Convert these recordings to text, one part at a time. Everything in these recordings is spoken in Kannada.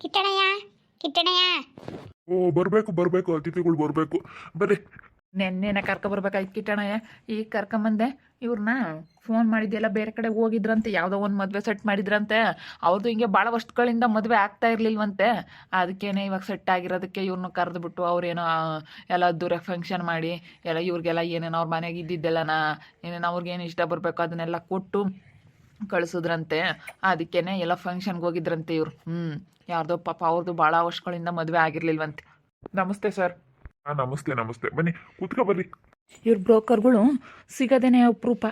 ಕಿಟ್ಟಣಯ್ಯ ಕಿಟ್ಟಣಯ್ಯ. ಓ ಬರಬೇಕು ಬರಬೇಕು, ಅತಿಥಿಗಳು ಬರಬೇಕು. ಬರ್ರಿ. ನೆನ್ನೆನ ಕರ್ಕೊಬರ್ಬೇಕಾಯ್ತು ಕಿಟ್ಟಣಯ್ಯ. ಈಗ ಕರ್ಕೊಂಬಂದೆ. ಇವ್ರನ್ನ ಫೋನ್ ಮಾಡಿದ್ದೆಲ್ಲ ಬೇರೆ ಕಡೆ ಹೋಗಿದ್ರಂತೆ, ಯಾವುದೋ ಒಂದು ಮದುವೆ ಸೆಟ್ ಮಾಡಿದ್ರಂತೆ. ಅವ್ರದ್ದು ಹಿಂಗೆ ಭಾಳ ವರ್ಷಗಳಿಂದ ಮದುವೆ ಆಗ್ತಾ ಇರಲಿಲ್ವಂತೆ. ಅದಕ್ಕೇನೆ ಇವಾಗ ಸೆಟ್ ಆಗಿರೋದಕ್ಕೆ ಇವ್ರನ್ನ ಕರೆದುಬಿಟ್ಟು ಅವ್ರೇನೋ ಎಲ್ಲ ದೂರ ಫಂಕ್ಷನ್ ಮಾಡಿ ಎಲ್ಲ ಇವ್ರಿಗೆಲ್ಲ ಏನೇನು ಅವ್ರ ಮನೆಗೆ ಇದ್ದಿದ್ದೆಲ್ಲನ ಏನೇನು ಅವ್ರಿಗೇನು ಇಷ್ಟ ಬರಬೇಕು ಅದನ್ನೆಲ್ಲ ಕೊಟ್ಟು ಕಳಿಸಿದ್ರಂತೆ. ಅದಕ್ಕೇನೆ ಎಲ್ಲ ಫಂಕ್ಷನ್ಗೆ ಹೋಗಿದ್ರಂತೆ ಇವ್ರು. ಯಾರ್ದೋ ಪಾಪ ಅವ್ರದ್ದು ಭಾಳ ವರ್ಷಗಳಿಂದ ಮದುವೆ ಆಗಿರ್ಲಿಲ್ವಂತೆ. ನಮಸ್ತೆ ಸರ್. ನಮಸ್ತೆ ನಮಸ್ತೆ, ಬನ್ನಿ ಕೂತ್ಕೊ ಬರ್ರಿ. ಇವ್ರ ಬ್ರೋಕರ್ಗಳು ಸಿಗೋದೇನೆ ಅಪರೂಪ.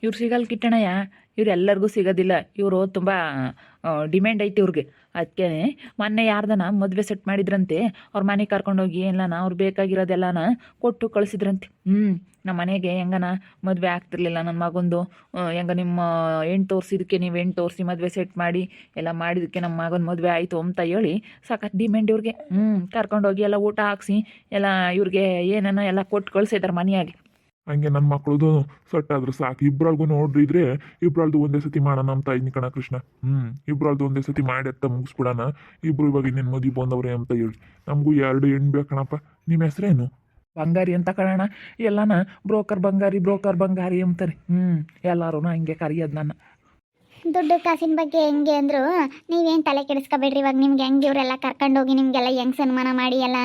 ಇವ್ರು ಸಿಗಲ್ಲ ಕಿಟ್ಟಣಯ್ಯ, ಇವ್ರು ಎಲ್ಲರಿಗೂ ಸಿಗೋದಿಲ್ಲ. ಇವರು ತುಂಬ ಡಿಮ್ಯಾಂಡ್ ಐತಿ ಇವ್ರಿಗೆ. ಅದಕ್ಕೆ ಮೊನ್ನೆ ಯಾರ್ದನ ಮದುವೆ ಸೆಟ್ ಮಾಡಿದ್ರಂತೆ, ಅವ್ರ ಮನೆಗೆ ಕರ್ಕೊಂಡೋಗಿ ಎಲ್ಲನ ಅವ್ರು ಬೇಕಾಗಿರೋದೆಲ್ಲನ ಕೊಟ್ಟು ಕಳಿಸಿದ್ರಂತೆ. ನಮ್ಮ ಮನೆಗೆ ಹೆಂಗನ ಮದುವೆ ಆಗ್ತಿರ್ಲಿಲ್ಲ ನನ್ನ ಮಗಂದು, ಹೆಂಗ ನಿಮ್ಮ ಹೆಣ್ಣು ತೋರಿಸಿದಕ್ಕೆ ನೀವು ಹೆಣ್ಣು ತೋರಿಸಿ ಮದುವೆ ಸೆಟ್ ಮಾಡಿ ಎಲ್ಲ ಮಾಡಿದಕ್ಕೆ ನಮ್ಮ ಮಗನ ಮದುವೆ ಆಯಿತು ಅಂತ ಹೇಳಿ ಸಾಕಷ್ಟು ಡಿಮ್ಯಾಂಡ್ ಇವ್ರಿಗೆ. ಕರ್ಕೊಂಡೋಗಿ ಎಲ್ಲ ಊಟ ಹಾಕ್ಸಿ ಎಲ್ಲ ಇವ್ರಿಗೆ ಏನೇನೋ ಎಲ್ಲ ಕೊಟ್ಟು ಕಳಿಸಿದಾರೆ ಮನೆಯಾಗಿ. ಹಂಗೆ ನನ್ನ ಮಕ್ಕಳದು ಸೆಟ್ ಆದ್ರೆ ಸಾಕು. ಇಬ್ರಲ್ಗೂ ನೋಡಿದ್ರೆ ಇಬ್ರಲ್ದು ಒಂದೇ ಸತಿ ಮಾಡೋಣ ಅಂತ ಇದ್ನಿ ಕಣ ಕೃಷ್ಣ. ಇಬ್ರಲ್ದು ಒಂದೇ ಸತಿ ಮಾಡಿ ಅಂತ ಮುಗಿಸ್ಬಿಡೋಣ. ಇಬ್ರು ಇವಾಗ ಇನ್ನೇನು ಮದುವೆ ಬಂದವ್ರೆ ಅಂತ ಹೇಳಿ. ನಮಗೂ 2 ಹೆಣ್ಣು ಬೇಕಣಪ್ಪ. ನಿಮ್ಮ ಹೆಸ್ರೇನು? ಬಂಗಾರಿ ಅಂತ ಕರೋಣ. ಎಲ್ಲನ ಬ್ರೋಕರ್ ಬಂಗಾರಿ ಅಂತಾರೆ. ಎಲ್ಲರೂ ಹಂಗೆ ಕರೆಯೋದು ನನ್ನ. ದುಡ್ಡು ಕಾಸಿನ ಬಗ್ಗೆ ಹೆಂಗೆ ಅಂದರು ನೀವೇನು ತಲೆ ಕೆಡಿಸ್ಕೊಬೇಡ್ರಿ. ಇವಾಗ ನಿಮ್ಗೆ ಹೆಂಗೆ ಇವರೆಲ್ಲ ಕರ್ಕೊಂಡೋಗಿ ನಿಮಗೆಲ್ಲ ಹೆಂಗೆ ಸನ್ಮಾನ ಮಾಡಿ ಎಲ್ಲ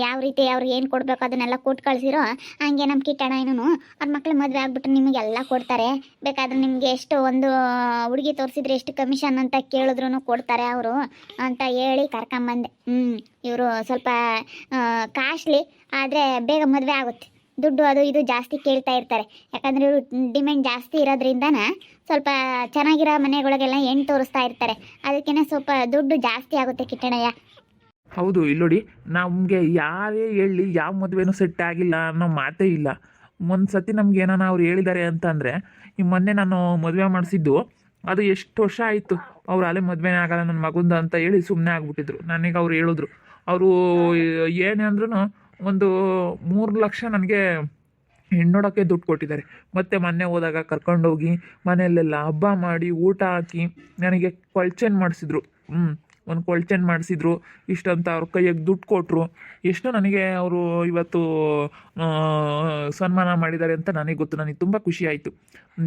ಯಾವ ರೀತಿ ಅವ್ರಿಗೆ ಏನು ಕೊಡಬೇಕು ಅದನ್ನೆಲ್ಲ ಕೊಟ್ಟು ಕಳಿಸಿರೋ ಹಂಗೆ ನಮ್ಮ ಕಿಟ್ಟಣ ಏನೂ ಅವ್ರ ಮಕ್ಳು ಮದುವೆ ಆಗ್ಬಿಟ್ಟು ನಿಮಗೆಲ್ಲ ಕೊಡ್ತಾರೆ. ಬೇಕಾದ್ರೆ ನಿಮಗೆ ಎಷ್ಟು ಒಂದು ಹುಡುಗಿ ತೋರಿಸಿದ್ರೆ ಎಷ್ಟು ಕಮಿಷನ್ ಅಂತ ಕೇಳಿದ್ರು ಕೊಡ್ತಾರೆ ಅವರು ಅಂತ ಹೇಳಿ ಕರ್ಕೊಂಬಂದೆ. ಇವರು ಸ್ವಲ್ಪ ಕಾಸ್ಟ್ಲಿ ಆದರೆ ಬೇಗ ಮದುವೆ ಆಗುತ್ತೆ. ದುಡ್ಡು ಅದು ಇದು ಜಾಸ್ತಿ ಕೇಳ್ತಾ ಇರ್ತಾರೆ. ಯಾಕಂದರೆ ಇವರು ಡಿಮ್ಯಾಂಡ್ ಜಾಸ್ತಿ ಇರೋದ್ರಿಂದನ ಸ್ವಲ್ಪ ಚೆನ್ನಾಗಿರೋ ಮನೆಗಳಿಗೆಲ್ಲ ಹೆಣ್ಣು ತೋರಿಸ್ತಾ ಇರ್ತಾರೆ. ಅದಕ್ಕೇ ಸ್ವಲ್ಪ ದುಡ್ಡು ಜಾಸ್ತಿ ಆಗುತ್ತೆ ಕಿಟ್ಟಣಯ್ಯ. ಹೌದು. ಇಲ್ಲೋಡಿ, ನಮಗೆ ಯಾರೇ ಹೇಳಿ ಯಾವ ಮದುವೆನೂ ಸೆಟ್ ಆಗಿಲ್ಲ ಅನ್ನೋ ಮಾತೇ ಇಲ್ಲ. ಒಂದು ಸತಿ ನಮ್ಗೆ ಏನಾನ ಅವ್ರು ಹೇಳಿದ್ದಾರೆ ಅಂತಂದರೆ, ಈ ಮೊನ್ನೆ ನಾನು ಮದುವೆ ಮಾಡಿಸಿದ್ದು ಅದು ಎಷ್ಟು ವರ್ಷ ಆಯಿತು, ಅವ್ರು ಅಲ್ಲೇ ಮದುವೆನೇ ಆಗಲ್ಲ ನನ್ನ ಮಗುಂದ ಅಂತ ಹೇಳಿ ಸುಮ್ಮನೆ ಆಗ್ಬಿಟ್ಟಿದ್ರು. ನನಗೆ ಅವ್ರು ಹೇಳಿದ್ರು, ಅವರು ಏನೇ ಅಂದ್ರೂ ಒಂದು 3 ಲಕ್ಷ ನನಗೆ ಹೆಣ್ಣೋಡೋಕ್ಕೆ ದುಡ್ಡು ಕೊಟ್ಟಿದ್ದಾರೆ. ಮತ್ತು ಮೊನ್ನೆ ಹೋದಾಗ ಕರ್ಕೊಂಡೋಗಿ ಮನೆಯಲ್ಲೆಲ್ಲ ಹಬ್ಬ ಮಾಡಿ ಊಟ ಹಾಕಿ ನನಗೆ ಕೊಳ್ಚೆನ್ ಮಾಡಿಸಿದ್ರು. ಒಂದು ಕೊಳ್ಚೆನ್ ಮಾಡಿಸಿದ್ರು. ಇಷ್ಟಂತ ಅವ್ರ ಕೈಯಾಗ ದುಡ್ಡು ಕೊಟ್ಟರು. ಎಷ್ಟು ನನಗೆ ಅವರು ಇವತ್ತು ಸನ್ಮಾನ ಮಾಡಿದ್ದಾರೆ ಅಂತ ನನಗೆ ಗೊತ್ತು. ನನಗೆ ತುಂಬ ಖುಷಿ ಆಯಿತು.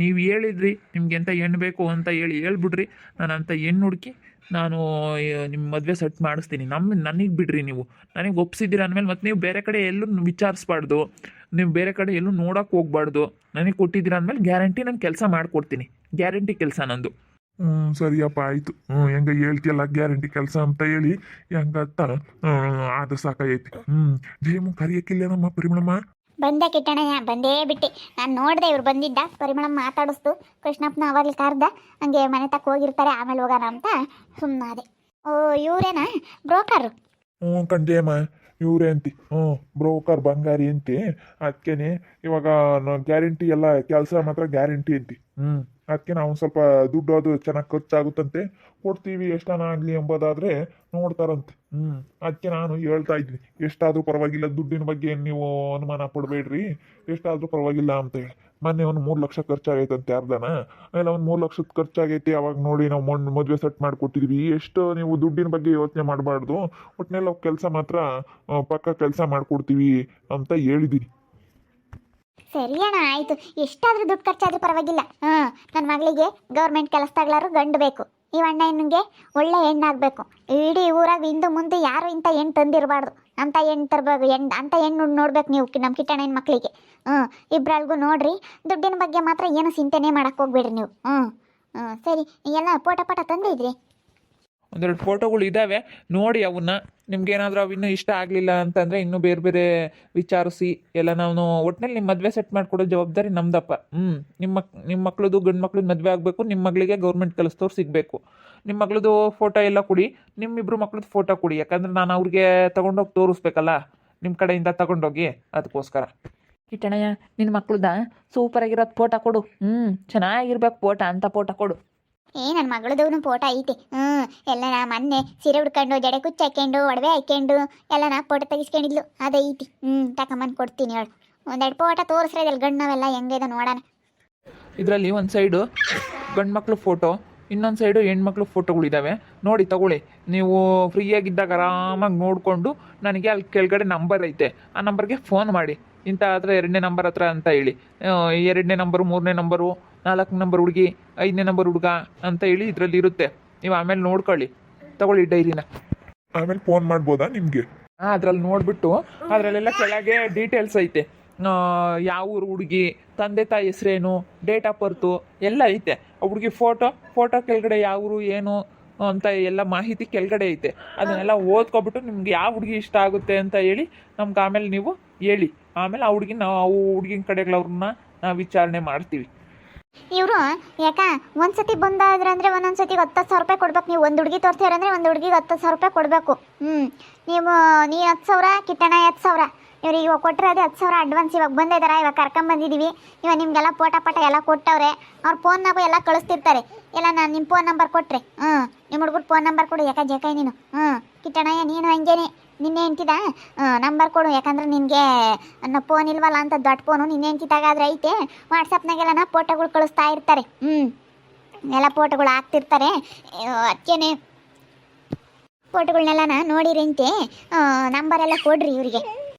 ನೀವು ಹೇಳಿದ್ರಿ ನಿಮ್ಗೆ ಎಂಥ ಹೆಣ್ಣು ಬೇಕು ಅಂತ ಹೇಳ್ಬಿಡ್ರಿ. ನಾನು ಅಂಥ ಹೆಣ್ಣು ಹುಡುಕಿ ನಾನು ನಿಮ್ಮ ಮದುವೆ ಸೆಟ್ ಮಾಡಿಸ್ತೀನಿ. ನನಗೆ ಬಿಡ್ರಿ. ನೀವು ನನಗೆ ಒಪ್ಸಿದ್ದೀರ ಅಂದಮೇಲೆ ಮತ್ತೆ ನೀವು ಬೇರೆ ಕಡೆ ಎಲ್ಲೂ ವಿಚಾರಿಸ್ಬಾರ್ದು. ನೀವು ಬೇರೆ ಕಡೆ ಎಲ್ಲೂ ನೋಡೋಕೆ ಹೋಗ್ಬಾರ್ದು. ನನಗೆ ಕೊಟ್ಟಿದ್ದೀರ ಅಂದಮೇಲೆ ಗ್ಯಾರಂಟಿ ನಾನು ಕೆಲಸ ಮಾಡಿಕೊಡ್ತೀನಿ. ಗ್ಯಾರಂಟಿ ಕೆಲಸ ನಂದು. ಸರಿಯಪ್ಪ ಆಯಿತು. ಹೆಂಗ ಹೇಳ್ತಿಯಲ್ಲ ಗ್ಯಾರಂಟಿ ಕೆಲಸ ಅಂತ ಹೇಳಿ ಹೆಂಗತ್ತ ಆದ್ರೆ ಸಾಕಾಗೈತಿ. ಜಯಮು ಕರಿಯಕ್ಕಿಲ್ಲ ನಮ್ಮ ಪರಿಮಳಮ್ಮ. ಬಂದೆ ಕಿಟ್ಟಣಯ್ಯ, ಬಂದೇ ಬಿಟ್ಟು ನಾನು ನೋಡಿದೆ ಇವ್ರು ಬಂದಿದ್ದ. ಪರಿಮಳ ಮಾತಾಡಿಸ್ತು. ಕೃಷ್ಣಪ್ಪನ ಅವಾಗಲೇ ಕರ್ದ. ಹಂಗೆ ಮನೆ ತಕ್ಕ ಹೋಗಿರ್ತಾರೆ, ಆಮೇಲೆ ಹೋಗೋಣ ಅಂತ ಸುಮ್ಮನಾದೆ. ಓ ಇವರೇನಾ ಬ್ರೋಕರು? ಕಂಡೇಮ್ಮ ಇವರೇ ಅಂತಿ. ಬ್ರೋಕರ್ ಬಂಗಾರಿ ಅಂತಿ. ಅದಕ್ಕೇನೆ ಇವಾಗ ಗ್ಯಾರಂಟಿ ಎಲ್ಲ ಕೆಲಸ ಮಾತ್ರ ಗ್ಯಾರಂಟಿ ಅಂತಿ. ಅದಕ್ಕೆ ನಾವು ಸ್ವಲ್ಪ ದುಡ್ಡು ಅದು ಚೆನ್ನಾಗಿ ಖರ್ಚಾಗುತ್ತಂತೆ, ಕೊಡ್ತೀವಿ ಎಷ್ಟನ ಆಗಲಿ ಎಂಬುದಾದರೆ ನೋಡ್ತಾರಂತೆ. ಅದಕ್ಕೆ ನಾನು ಹೇಳ್ತಾ ಇದ್ದೀನಿ, ಎಷ್ಟಾದರೂ ಪರವಾಗಿಲ್ಲ, ದುಡ್ಡಿನ ಬಗ್ಗೆ ನೀವು ಅನುಮಾನ ಪಡಬೇಡ್ರಿ, ಎಷ್ಟಾದರೂ ಪರವಾಗಿಲ್ಲ ಅಂತ ಹೇಳಿ. ಮೊನ್ನೆ ಒಂದು 3 ಲಕ್ಷ ಖರ್ಚಾಗೈತಂತೆ ಅರ್ಧನ. ಎಲ್ಲ ಒಂದು 3 ಲಕ್ಷದ ಖರ್ಚಾಗೈತಿ. ಅವಾಗ ನೋಡಿ ನಾವು ಮದುವೆ ಸೆಟ್ ಮಾಡಿಕೊಟ್ಟಿದ್ವಿ. ಎಷ್ಟು ನೀವು ದುಡ್ಡಿನ ಬಗ್ಗೆ ಯೋಚನೆ ಮಾಡಬಾರ್ದು, ಒಟ್ಟಿನೆಲ್ಲ ಕೆಲಸ ಮಾತ್ರ ಪಕ್ಕ ಕೆಲಸ ಮಾಡಿಕೊಡ್ತೀವಿ ಅಂತ ಹೇಳಿದ್ದೀನಿ. ಸರಿ ಅಣ್ಣ, ಆಯಿತು. ಎಷ್ಟಾದರೂ ದುಡ್ಡು ಖರ್ಚಾದ್ರೂ ಪರವಾಗಿಲ್ಲ. ನನ್ನ ಮಗಳಿಗೆ ಗೌರ್ಮೆಂಟ್ ಕೆಲಸದಾಗ್ಲಾರು ಗಂಡು ಬೇಕು. ಈ ಅಣ್ಣ ಹೆಣ್ಣಿಗೆ ಒಳ್ಳೆ ಹೆಣ್ಣಾಗಬೇಕು. ಇಡೀ ಊರಾಗ ಹಿಂದೆ ಮುಂದೆ ಯಾರು ಇಂಥ ಹೆಣ್ಣು ತಂದಿರಬಾರ್ದು. ಅಂಥ ಹೆಣ್ಣು ತರಬೇಕು. ಅಂಥ ಹೆಣ್ಣು ನೋಡ್ಬೇಕು ನೀವು ನಮ್ಮ ಕಿಟ್ಟಣ್ಣ ಮಕ್ಕಳಿಗೆ. ಇಬ್ಬರಲ್ಗೂ ನೋಡ್ರಿ. ದುಡ್ಡಿನ ಬಗ್ಗೆ ಮಾತ್ರ ಏನು ಚಿಂತೆನೇ ಮಾಡಕ್ಕೆ ಹೋಗ್ಬೇಡ್ರಿ ನೀವು. ಸರಿ, ಎಲ್ಲ ಪೋಟ ತಂದಿದ್ರಿ? ಒಂದೆರಡು ಫೋಟೋಗಳು ಇದ್ದಾವೆ, ನೋಡಿ ಅವನ್ನ. ನಿಮ್ಗೇನಾದರೂ ಅವು ಇನ್ನೂ ಇಷ್ಟ ಆಗಲಿಲ್ಲ ಅಂತಂದರೆ ಇನ್ನೂ ಬೇರೆ ಬೇರೆ ವಿಚಾರಿಸಿ ಎಲ್ಲ ನಾವು ಒಟ್ಟಿನಲ್ಲಿ ನಿಮ್ಮ ಮದುವೆ ಸೆಟ್ ಮಾಡಿಕೊಡೋ ಜವಾಬ್ದಾರಿ ನಮ್ದಪ್ಪ. ನಿಮ್ಮ ಮಕ್ಳದ್ದು ಗಂಡು ಮಕ್ಳದ್ದು ಮದುವೆ ಆಗಬೇಕು. ನಿಮ್ಮ ಮಗಳಿಗೆ ಗೌರ್ಮೆಂಟ್ ಕೆಲಸದವ್ರು ಸಿಗಬೇಕು. ನಿಮ್ಮ ಮಗಳದು ಫೋಟೋ ಎಲ್ಲ ಕೊಡಿ, ನಿಮ್ಮಿಬ್ಬರು ಮಕ್ಳದ್ದು ಫೋಟೋ ಕೊಡಿ. ಯಾಕಂದರೆ ನಾನು ಅವ್ರಿಗೆ ತೊಗೊಂಡೋಗಿ ತೋರಿಸ್ಬೇಕಲ್ಲ ನಿಮ್ಮ ಕಡೆಯಿಂದ ತಗೊಂಡೋಗಿ, ಅದಕ್ಕೋಸ್ಕರ. ಕಿಟ್ಟಣಯ್ಯ, ನಿನ್ನ ಮಕ್ಳದ ಸೂಪರಾಗಿರೋದು ಫೋಟೋ ಕೊಡು. ಚೆನ್ನಾಗಿರ್ಬೇಕು ಫೋಟೋ, ಅಂಥ ಫೋಟೋ ಕೊಡು. ನನ್ನ ಮಗಳದವನು ಫೋಟೋ ಐತೆ. ಎಲ್ಲ ಮೊನ್ನೆ ಸೀರೆ ಉಡ್ಕೊಂಡು ಜಡೆ ಕುಚ್ಚು ಹಾಕ್ಕೊಂಡು ಒಡವೆ ಹಾಕ್ಕೊಂಡು ಎಲ್ಲ ಫೋಟೋ ತೆಗಿಸ್ಕೊಂಡಿದ್ಲು. ಅದೈತಿ. ತಗೊಂಬಂದು ಕೊಡ್ತೀನಿ ಹೇಳು. 1-2 ಫೋಟೋ ತೋರಿಸ್ರದಲ್ಲಿ ಗಣ್ಣವೆಲ್ಲ ಹೆಂಗಿದೆ ನೋಡೋಣ. ಇದರಲ್ಲಿ ಒಂದು ಸೈಡು ಗಂಡು ಮಕ್ಳು ಫೋಟೋ, ಇನ್ನೊಂದು ಸೈಡು ಹೆಣ್ಮಕ್ಳು ಫೋಟೋಗಳಿದ್ದಾವೆ. ನೋಡಿ ತಗೊಳ್ಳಿ. ನೀವು ಫ್ರೀಯಾಗಿದ್ದಾಗ ಆರಾಮಾಗಿ ನೋಡಿಕೊಂಡು ನನಗೆ ಅಲ್ಲಿ ಕೆಳಗಡೆ ನಂಬರ್ ಐತೆ ಆ ನಂಬರ್ಗೆ ಫೋನ್ ಮಾಡಿ ಇಂಥ ಹತ್ರ 2ನೇ ನಂಬರ್ ಹತ್ರ ಅಂತ ಹೇಳಿ 2ನೇ ನಂಬರು 3ನೇ ನಂಬರು 4ನೇ ನಂಬರ್ ಹುಡುಗಿ 5ನೇ ನಂಬರ್ ಹುಡುಗ ಅಂತ ಹೇಳಿ ಇದರಲ್ಲಿ ಇರುತ್ತೆ. ನೀವು ಆಮೇಲೆ ನೋಡ್ಕೊಳ್ಳಿ, ತಗೊಳ್ಳಿ ಡೈರಿನ. ಆಮೇಲೆ ಫೋನ್ ಮಾಡ್ಬೋದಾ ನಿಮಗೆ? ಅದ್ರಲ್ಲಿ ನೋಡಿಬಿಟ್ಟು ಅದರಲ್ಲೆಲ್ಲ ಕೆಳಗೆ ಡೀಟೇಲ್ಸ್ ಐತೆ. ಯಾವ ಊರು ಹುಡುಗಿ, ತಂದೆ ತಾಯಿ ಹೆಸ್ರೇನು, ಡೇಟ್ ಆಫ್ ಬರ್ತು ಎಲ್ಲ ಐತೆ. ಆ ಹುಡುಗಿ ಫೋಟೋ ಕೆಳಗಡೆ ಯಾವ ಊರು ಏನು ಅಂತ ಎಲ್ಲ ಮಾಹಿತಿ ಕೆಳಗಡೆ ಐತೆ. ಅದನ್ನೆಲ್ಲ ಓದ್ಕೊಬಿಟ್ಟು ನಿಮ್ಗೆ ಯಾವ ಹುಡುಗಿ ಇಷ್ಟ ಆಗುತ್ತೆ ಅಂತ ಹೇಳಿ ನಮ್ಗೆ ಆಮೇಲೆ ನೀವು ಹೇಳಿ. ಆಮೇಲೆ ಆ ಹುಡುಗಿ ನಾವು ಹುಡುಗಿನ ಕಡೆಗಳವ್ರನ್ನ ನಾವು ವಿಚಾರಣೆ ಮಾಡ್ತೀವಿ. ಇವರು ಯಾಕ ಒಂದ್ಸತಿ ಬಂದಾದ್ರಂದ್ರೆ ಒಂದೊಂದ್ಸತಿ 10,000 ರೂಪಾಯಿ ಕೊಡ್ಬೇಕು. ನೀವು ಒಂದು ಹುಡುಗಿ ತೋರಿಸ್ತೀರಂದ್ರೆ ಒಂದು ಹುಡುಗಿಗೆ 10,000 ರೂಪಾಯಿ ಕೊಡಬೇಕು. ನೀ 10,000, ಕಿಟ್ಟಣ 10,000. ಇವ್ರಿಗೆ ಇವಾಗ ಕೊಟ್ಟರೆ ಅದೇ 10,000 ಅಡ್ವಾನ್ಸ್. ಇವಾಗ ಬಂದಿದ್ದಾರೆ, ಇವಾಗ ಕರ್ಕೊಂಬಂದಿದ್ದೀವಿ. ಇವಾಗ ನಿಮಗೆಲ್ಲ ಪಟ ಎಲ್ಲ ಕೊಟ್ಟವ್ರೆ. ಅವ್ರ ಫೋನ್ನಾಗೂ ಎಲ್ಲ ಕಳಿಸ್ತಿರ್ತಾರೆ. ಎಲ್ಲ ನಾನು ನಿಮ್ಮ ಫೋನ್ ನಂಬರ್ ಕೊಟ್ಟರೆ ನಿಮ್ಮ ಹುಡುಗರು ಫೋನ್ ನಂಬರ್ ಕೊಡು. ಯಾಕೆ ನೀನು ಕಿಟ್ಟಣಯ್ಯ ನೀನು ಹಂಗೇನೆ ನಿನ್ನೆ ಹೆಂಡ್ತಿದ ನಂಬರ್ ಕೊಡು. ಯಾಕಂದ್ರೆ ನಿನಗೆ ಫೋನ್ ಇಲ್ವಲ್ಲ ಅಂತ ದೊಡ್ಡ ಫೋನು ನಿನ್ನೆ ಹೆಂಡ್ತಿದಾಗಾದ್ರೆ ಐತೆ. ವಾಟ್ಸಪ್ನಾಗೆಲ್ಲ ಫೋಟೋಗಳು ಕಳಿಸ್ತಾ ಇರ್ತಾರೆ. ಎಲ್ಲ ಫೋಟೋಗಳು ಹಾಕ್ತಿರ್ತಾರೆ. ಅದಕ್ಕೇನೆ ಫೋಟೋಗಳನ್ನೆಲ್ಲ ನೋಡಿರಂತೆ ನಂಬರೆಲ್ಲ ಕೊಡ್ರಿ ಇವರಿಗೆ.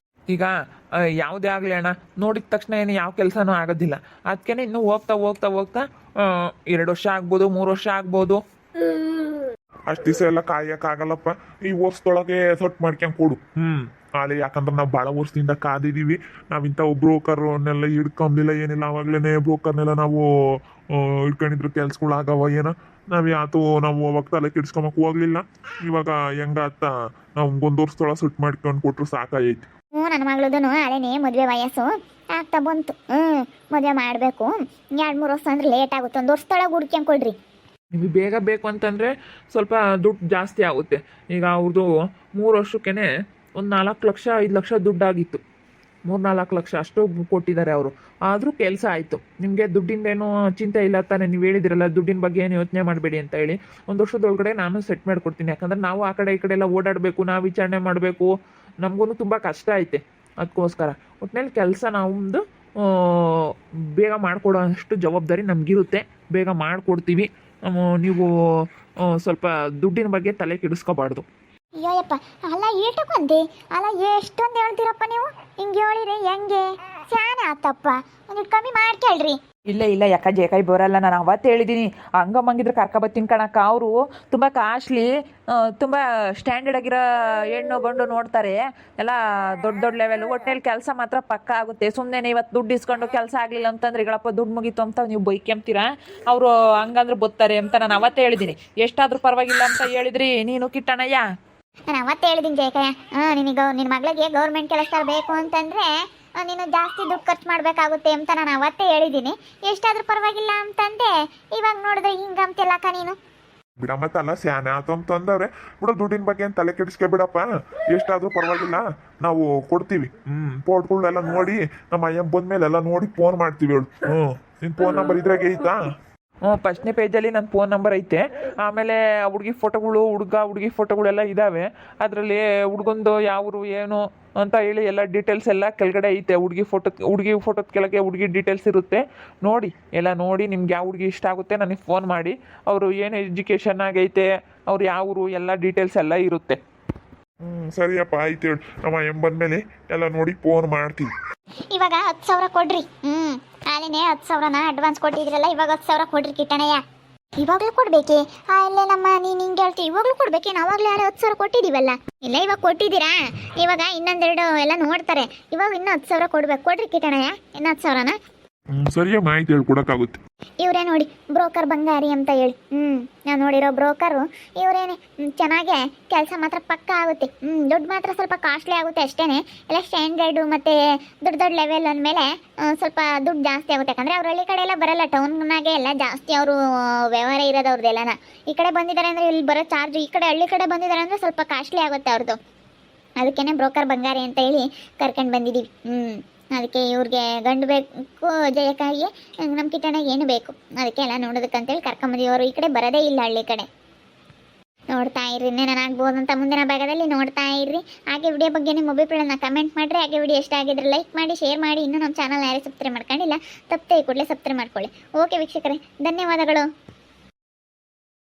ಈಗ ಯಾವುದೇ ಆಗಲಿ ಅಣ್ಣ, ನೋಡಿದ ತಕ್ಷಣ ಏನು ಯಾವ ಕೆಲಸನೂ ಆಗೋದಿಲ್ಲ. ಅದಕ್ಕೆ ಇನ್ನು ಹೋಗ್ತಾ 2 ವರ್ಷ ಆಗ್ಬೋದು, 3 ವರ್ಷ ಆಗ್ಬೋದು. ಅಷ್ಟು ದಿವಸ ಎಲ್ಲ ಕಾಯಕ್ಕಾಗಲ್ಲಪ್ಪ. ಈ ವರ್ಷದೊಳಗೆ ಸೊಟ್ಟು ಮಾಡ್ಕೊಂಡು ಕೊಡು. ಅಲ್ಲಿ ಯಾಕಂದ್ರೆ ನಾವು ಭಾಳ ವರ್ಷದಿಂದ ಕಾದಿದ್ದೀವಿ. ನಾವಿಂಥ ಬ್ರೋಕರ್ನೆಲ್ಲ ಹಿಡ್ಕೊಂಬಿಲ್ಲ ಏನಿಲ್ಲ. ಅವಾಗಲೇ ಬ್ರೋಕರ್ನೆಲ್ಲ ನಾವು ಹಿಡ್ಕೊಂಡಿದ್ರು ಕೆಲ್ಸಗಳು ಆಗವ ಏನೋ. ನಾವು ಅವಾಗ ತಲೆ ಕೆಡ್ಸ್ಕೊಂಬಕ್ ಹೋಗ್ಲಿಲ್ಲ. ಇವಾಗ ಹೆಂಗಾತ ನಾವು 1 ವರ್ಷದೊಳಗೆ ಸೊಟ್ಟು ಮಾಡ್ಕೊಂಡು ಕೊಟ್ರು ಸಾಕಾಗೈತಿ. ನನ್ನ ಮಗಳದೂ ಅದೇನೇ ಮದುವೆ ವಯಸ್ಸು ಆಗ್ತಾ ಬಂತು. ಮದುವೆ ಮಾಡಬೇಕು. 2-3 ವರ್ಷ ಅಂದ್ರೆ ಲೇಟ್ ಆಗುತ್ತೆ. 1 ವರ್ಷದೊಳಗೆ ಹುಡ್ಕ್ಯಂಗೆ ಕೊಡ್ರಿ. ನಿಮಗೆ ಬೇಗ ಬೇಕು ಅಂತಂದರೆ ಸ್ವಲ್ಪ ದುಡ್ಡು ಜಾಸ್ತಿ ಆಗುತ್ತೆ. ಈಗ ಅವ್ರದ್ದು 3 ವರ್ಷಕ್ಕೇ ಒಂದು 4 ಲಕ್ಷ 5 ಲಕ್ಷ ದುಡ್ಡಾಗಿತ್ತು. 3-4 ಲಕ್ಷ ಅಷ್ಟು ಕೊಟ್ಟಿದ್ದಾರೆ ಅವರು. ಆದರೂ ಕೆಲಸ ಆಯಿತು. ನಿಮಗೆ ದುಡ್ಡಿಂದೇನು ಚಿಂತೆ ಇಲ್ಲ ತಾನೇ? ನೀವು ಹೇಳಿದಿರಲ್ಲ ದುಡ್ಡಿನ ಬಗ್ಗೆ ಏನು ಯೋಚನೆ ಮಾಡಬೇಡಿ ಅಂತ ಹೇಳಿ. 1 ವರ್ಷದೊಳಗಡೆ ನಾನು ಸೆಟ್ ಮಾಡಿಕೊಡ್ತೀನಿ. ಯಾಕಂದರೆ ನಾವು ಆ ಕಡೆ ಈ ಕಡೆ ಎಲ್ಲ ಓಡಾಡಬೇಕು, ನಾವು ವಿಚಾರಣೆ ಮಾಡಬೇಕು. ನಮಗೂ ತುಂಬ ಕಷ್ಟ ಐತೆ. ಅದಕ್ಕೋಸ್ಕರ ಒಟ್ಟಿನಲ್ಲಿ ಕೆಲಸ ನಮ್ಮದು ಬೇಗ ಮಾಡಿಕೊಡೋ ಅಷ್ಟು ಜವಾಬ್ದಾರಿ ನಮಗಿರುತ್ತೆ. ಬೇಗ ಮಾಡಿಕೊಡ್ತೀವಿ. ನೀವು ಸ್ವಲ್ಪ ದುಡ್ಡಿನ ಬಗ್ಗೆ ತಲೆ ಕೆಡಿಸ್ಕೋಬಾರ್ದು. ಅಯ್ಯಪ್ಪ ಅಲ್ಲ ಏಟಕ್ಕೊಂದೆ ಅಲ್ಲ ಎಷ್ಟೊಂದು ಹೇಳ್ತೀರಪ್ಪ ನೀವು. ಹಿಂಗೆ ಹೇಳಿರಿ ಹೆಂಗೆ? ಸ್ಯಾನೆ ಆತಪ್ಪ, ಒಂದಿಟ್ಟು ಕಮ್ಮಿ ಮಾಡ್ಕೇಳ್ರಿ. ಇಲ್ಲ ಯಾಕೆ ಜೇಕಾಯಿ ಬರಲ್ಲ. ನಾನು ಅವತ್ತು ಹೇಳಿದ್ದೀನಿ ಹಂಗಮ್ಮಂಗಿದ್ರೆ ಕರ್ಕೊಬತ್ತೀನಿ ಕಣಕ್ಕ. ಅವರು ತುಂಬ ಕಾಸ್ಟ್ಲಿ, ತುಂಬ ಸ್ಟ್ಯಾಂಡರ್ಡ್ ಆಗಿರೋ ಹೆಣ್ಣು ಗಂಡು ನೋಡ್ತಾರೆ. ಎಲ್ಲ ದೊಡ್ಡ ಲೆವೆಲ್. ಒಟ್ಟಿನಲ್ಲಿ ಕೆಲಸ ಮಾತ್ರ ಪಕ್ಕ ಆಗುತ್ತೆ. ಸುಮ್ಮನೆ ಇವತ್ತು ದುಡ್ಡು ಇಸ್ಕೊಂಡು ಕೆಲಸ ಆಗಲಿಲ್ಲ ಅಂತಂದ್ರೆ ಈಗಳಪ್ಪ ದುಡ್ಡು ಮುಗೀತು ಅಂತ ನೀವು ಬೈಕೆಂಬ್ತೀರಾ. ಅವರು ಹಂಗಂದ್ರೆ ಬತ್ತಾರೆ ಅಂತ ನಾನು ಅವತ್ತೇ ಹೇಳಿದ್ದೀನಿ. ಎಷ್ಟಾದರೂ ಪರವಾಗಿಲ್ಲ ಅಂತ ಹೇಳಿದ್ರಿ ನೀನು ಕಿಟ್ಟಣಯ್ಯ. ನಾನು ಅವತ್ತು ಹೇಳಿದ್ದೀನಿ ಜಯಕಯ್ಯ, ನಿನ್ನ ಮಗಳಿಗೆ ಗೌರ್ಮೆಂಟ್ ಕೆಲಸ ಬೇಕು ಅಂತಂದರೆ ನೀನು ಜಾಸ್ತಿ ದುಡ್ಡು ಖರ್ಚು ಮಾಡಬೇಕಾಗುತ್ತೆ ಅಂತ ನಾನು ಅವತ್ತೇ ಹೇಳಿದ್ದೀನಿ. ಎಷ್ಟಾದರೂ ಪರವಾಗಿಲ್ಲ ಅಂತಂದೆ. ಇವಾಗ ನೋಡಿದ್ರೆ ಹಿಂಗಂತೆಲ್ಲಕ್ಕ ನೀನು. ಬಿಡಮ್ಮತ್ತಲ್ಲ ಸ್ಯಾನೆ ಆತು ಅಂತಂದವ್ರೆ. ಬಿಡು, ದುಡ್ಡಿನ ಬಗ್ಗೆ ಏನು ತಲೆ ಕೆಡಿಸ್ಕೆ ಬಿಡಪ್ಪ. ಎಷ್ಟಾದರೂ ಪರವಾಗಿಲ್ಲ, ನಾವು ಕೊಡ್ತೀವಿ. ಪೋರ್ಟ್ಗಳ್ನೆಲ್ಲ ನೋಡಿ ನಮ್ಮ ಅಯ್ಯಮ್ಮ ಬಂದ್ಮೇಲೆ ಎಲ್ಲ ನೋಡಿ ಫೋನ್ ಮಾಡ್ತೀವಿ. ಹೇಳು. ನಿನ್ನ ಫೋನ್ ನಂಬರ್ ಇದ್ರಾಗೆ ಐತಾ? ಫಸ್ಟ್ನೇ ಪೇಜಲ್ಲಿ ನನ್ನ ಫೋನ್ ನಂಬರ್ ಐತೆ. ಆಮೇಲೆ ಹುಡುಗಿ ಫೋಟೋಗಳು, ಹುಡುಗಿ ಫೋಟೋಗಳೆಲ್ಲ ಇದ್ದಾವೆ. ಅದರಲ್ಲಿ ಹುಡುಗಂದು ಯಾವರು ಏನು ಅಂತ ಹೇಳಿ ಎಲ್ಲ ಡೀಟೇಲ್ಸ್ ಎಲ್ಲ ಕೆಳಗಡೆ ಐತೆ. ಹುಡುಗಿ ಫೋಟೋದ ಕೆಳಗೆ ಹುಡುಗಿ ಡೀಟೇಲ್ಸ್ ಇರುತ್ತೆ. ನೋಡಿ ಎಲ್ಲ ನೋಡಿ ನಿಮ್ಗೆ ಯಾವ ಹುಡುಗಿ ಇಷ್ಟ ಆಗುತ್ತೆ ನನಗೆ ಫೋನ್ ಮಾಡಿ. ಅವರು ಏನು ಎಜುಕೇಷನ್ ಆಗೈತೆ, ಅವ್ರು ಯಾವ ಊರು, ಎಲ್ಲ ಡೀಟೇಲ್ಸ್ ಎಲ್ಲ ಇರುತ್ತೆ. ಸರಿಯಪ್ಪ, ಆಯ್ತು ಹೇಳು. ನಮ್ಮ ಅಯ್ಯಮ್ಮ ಬಂದ್ಮೇಲೆ ಎಲ್ಲ ನೋಡಿ ಫೋನ್ ಮಾಡ್ತೀವಿ. ಇವಾಗ 10,000 ಕೊಡ್ರಿ. ಅಲ್ಲೇನೆ 10,000ನ ಅಡ್ವಾನ್ಸ್ ಕೊಟ್ಟಿದ್ರಲ್ಲ, ಇವಾಗ 10,000 ಕೊಡ್ರಿ ಕಿಟ್ಟಣಯ್ಯ. ಇವಾಗಲೂ ಕೊಡ್ಬೇಕೆ? ಅಲ್ಲೇ ನಮ್ಮ ನೀನು ಹಿಂಗೆ ಹೇಳ್ತೀವಿ. ಇವಾಗಲೂ ಕೊಡ್ಬೇಕೆ? ನಾವಾಗಲೇ 10,000 ಕೊಟ್ಟಿದ್ದೀವಲ್ಲ. ಇಲ್ಲ ಇವಾಗ ಕೊಟ್ಟಿದ್ದೀರಾ? ಇವಾಗ ಇನ್ನೊಂದೆರಡು ಎಲ್ಲ ನೋಡ್ತಾರೆ. ಇವಾಗ ಇನ್ನೂ 10,000 ಕೊಡ್ಬೇಕು. ಕೊಡ್ರಿ ಕಿಟ್ಟಣಯ್ಯ ಇನ್ನೂ 10,000ನ. ಸರಿಯಮ್ಮ, ಆಯ್ತು ಹೇಳಿ, ಕೊಡೋಕ್ಕಾಗುತ್ತೆ. ಇವರೇ ನೋಡಿ ಬ್ರೋಕರ್ ಬಂಗಾರಿ ಅಂತ ಹೇಳಿ. ನಾವು ನೋಡಿರೋ ಬ್ರೋಕರು ಇವರೇನೆ. ಚೆನ್ನಾಗೆ ಕೆಲಸ ಮಾತ್ರ ಪಕ್ಕ ಆಗುತ್ತೆ. ದುಡ್ಡು ಮಾತ್ರ ಸ್ವಲ್ಪ ಕಾಸ್ಟ್ಲಿ ಆಗುತ್ತೆ ಅಷ್ಟೇ. ಎಲ್ಲ ಸ್ಟ್ಯಾಂಡರ್ಡು ಮತ್ತು ದೊಡ್ಡ ಲೆವೆಲ್ ಅಂದಮೇಲೆ ಸ್ವಲ್ಪ ದುಡ್ಡು ಜಾಸ್ತಿ ಆಗುತ್ತೆ. ಯಾಕಂದರೆ ಅವ್ರ ಹಳ್ಳಿ ಕಡೆ ಎಲ್ಲ ಬರಲ್ಲ, ಟೌನ್ನಾಗೆ ಎಲ್ಲ ಜಾಸ್ತಿ ಅವರು ವ್ಯವಹಾರ ಇರೋದು ಅವ್ರದ್ದೆಲ್ಲನ. ಈ ಕಡೆ ಬಂದಿದ್ದಾರೆ ಅಂದರೆ ಇಲ್ಲಿ ಬರೋ ಚಾರ್ಜ್, ಈ ಕಡೆ ಹಳ್ಳಿ ಕಡೆ ಬಂದಿದ್ದಾರೆ ಅಂದರೆ ಸ್ವಲ್ಪ ಕಾಸ್ಟ್ಲಿ ಆಗುತ್ತೆ ಅವ್ರದ್ದು. ಅದಕ್ಕೇ ಬ್ರೋಕರ್ ಬಂಗಾರಿ ಅಂತ ಹೇಳಿ ಕರ್ಕೊಂಡು ಬಂದಿದ್ದೀವಿ. ಅದಕ್ಕೆ ಇವ್ರಿಗೆ ಗಂಡು ಬೇಕು, ಜಯಕ್ಕಾಗಿ ನಮ್ಮ ಕಿಟ್ಟಣಿಗೆ ಏನು ಬೇಕು ಅದಕ್ಕೆ ಎಲ್ಲ ನೋಡೋದಕ್ಕಂತೇಳಿ ಕರ್ಕೊಂಬಂದಿವಿ. ಅವರು ಈ ಕಡೆ ಬರೋದೇ ಇಲ್ಲ ಹಳ್ಳಿ ಕಡೆ. ನೋಡ್ತಾ ಇರ್ರಿ, ಏನಾಗ್ಬೋದು ಅಂತ ಮುಂದಿನ ಭಾಗದಲ್ಲಿ ನೋಡ್ತಾ ಇರ್ರಿ. ಹಾಗೆ ವಿಡಿಯೋ ಬಗ್ಗೆ ನಿಮ್ಮ ಅಭಿಪ್ರಾಯನ ಕಮೆಂಟ್ ಮಾಡಿರಿ. ಹಾಗೆ ವಿಡಿಯೋ ಇಷ್ಟ ಆಗಿದ್ರೆ ಲೈಕ್ ಮಾಡಿ, ಶೇರ್ ಮಾಡಿ. ಇನ್ನೂ ನಮ್ಮ ಚಾನಲ್ ಯಾರೇ ಸಬ್ಸ್ಕ್ರೈಬ್ ಮಾಡ್ಕೊಂಡಿಲ್ಲ ತಪ್ಪದೆ ಕೂಡಲೇ ಸಬ್ಸ್ಕ್ರೈಬ್ ಮಾಡ್ಕೊಳ್ಳಿ. ಓಕೆ ವೀಕ್ಷಕರೇ, ಧನ್ಯವಾದಗಳು.